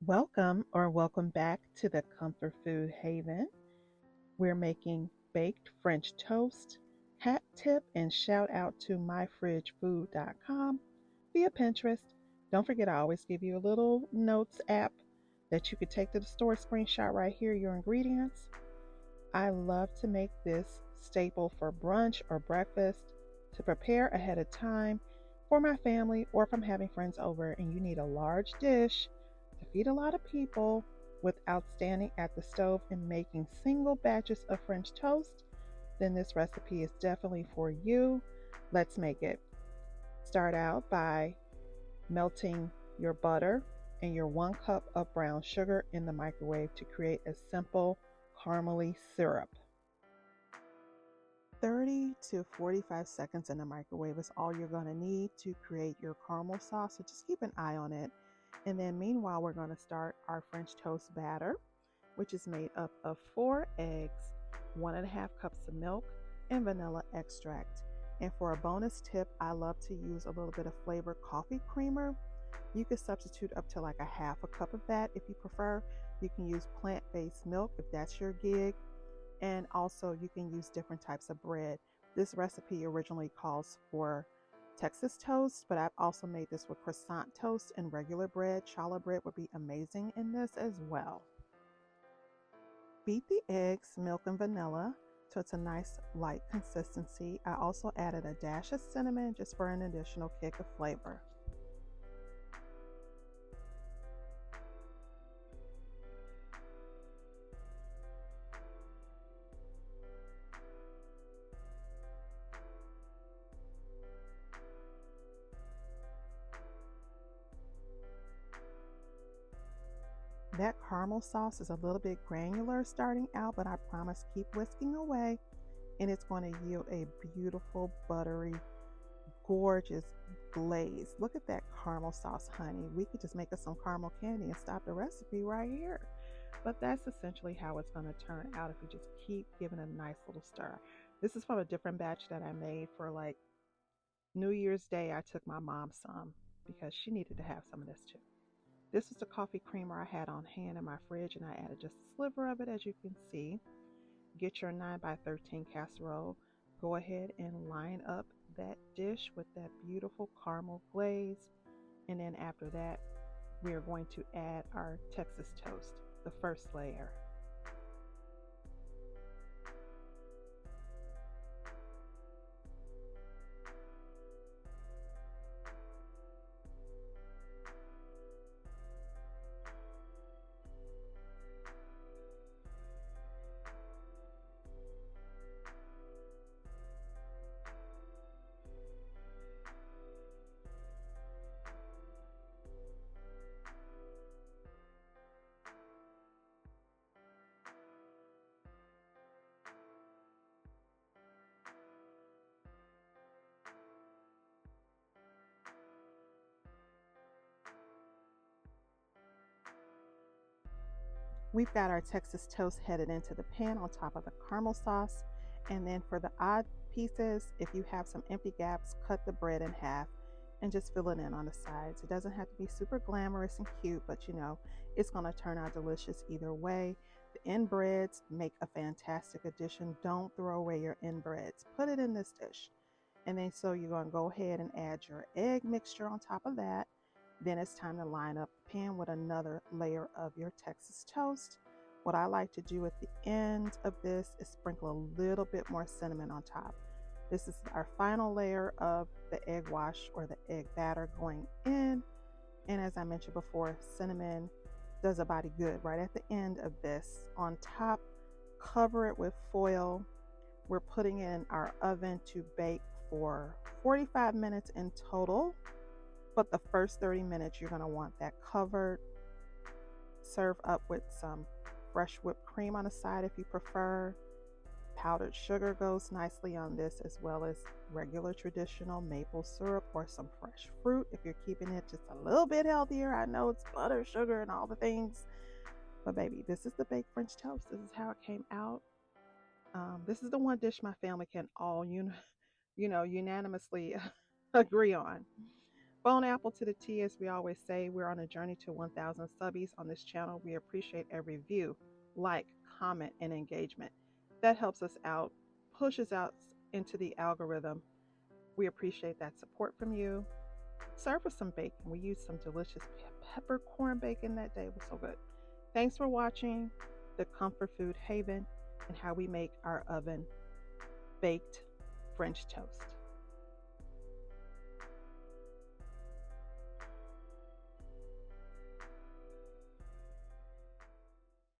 Welcome back to the Comfort Food Haven. We're making baked French toast. Hat tip and shout out to myfridgefood.com via Pinterest. Don't forget, I always give you a little notes app that you could take to the store, screenshot right here your ingredients. I love to make this staple for brunch or breakfast to prepare ahead of time for my family or if I'm having friends over and you need a large dish to feed a lot of people without standing at the stove and making single batches of French toast, then this recipe is definitely for you. Let's make it. Start out by melting your butter and your 1 cup of brown sugar in the microwave to create a simple caramely syrup. 30 to 45 seconds in the microwave is all you're going to need to create your caramel sauce, so just keep an eye on it. And then meanwhile, we're going to start our French toast batter, which is made up of 4 eggs, 1.5 cups of milk, and vanilla extract. And for a bonus tip, I love to use a little bit of flavored coffee creamer. You could substitute up to like a 1/2 cup of that if you prefer. You can use plant-based milk if that's your gig. And also you can use different types of bread. This recipe originally calls for Texas toast, but I've also made this with croissant toast and regular bread. Challah bread would be amazing in this as well. Beat the eggs, milk, and vanilla so it's a nice light consistency. I also added a dash of cinnamon just for an additional kick of flavor. That caramel sauce is a little bit granular starting out, but I promise keep whisking away and it's going to yield a beautiful, buttery, gorgeous glaze. Look at that caramel sauce, honey. We could just make us some caramel candy and stop the recipe right here. But that's essentially how it's going to turn out if you just keep giving it a nice little stir. This is from a different batch that I made for like New Year's Day. I took my mom some because she needed to have some of this too. This is the coffee creamer I had on hand in my fridge, and I added just a sliver of it, as you can see. Get your 9 by 13 casserole. Go ahead and line up that dish with that beautiful caramel glaze. And then after that, we are going to add our Texas toast, the first layer. We've got our Texas toast headed into the pan on top of the caramel sauce. And then for the odd pieces, if you have some empty gaps, cut the bread in half and just fill it in on the sides. It doesn't have to be super glamorous and cute, but it's going to turn out delicious either way. The end breads make a fantastic addition. Don't throw away your end breads. Put it in this dish. And then so you're going to go ahead and add your egg mixture on top of that. Then it's time to line up the pan with another layer of your Texas toast. What I like to do at the end of this is sprinkle a little bit more cinnamon on top. This is our final layer of the egg wash or the egg batter going in. And as I mentioned before, cinnamon does a body good. Right at the end of this, on top, cover it with foil. We're putting it in our oven to bake for 45 minutes in total. But the first 30 minutes, you're going to want that covered. Serve up with some fresh whipped cream on the side if you prefer. Powdered sugar goes nicely on this, as well as regular traditional maple syrup or some fresh fruit if you're keeping it just a little bit healthier. I know it's butter, sugar, and all the things. But baby, this is the baked French toast. This is how it came out. This is the one dish my family can all unanimously agree on. Bone apple to the tea, as we always say, we're on a journey to 1,000 subbies on this channel. We appreciate every view, like, comment, and engagement. That helps us out, pushes us into the algorithm. We appreciate that support from you. Serve with some bacon. We used some delicious peppercorn bacon that day. It was so good. Thanks for watching the Comfort Food Haven and how we make our oven baked French toast.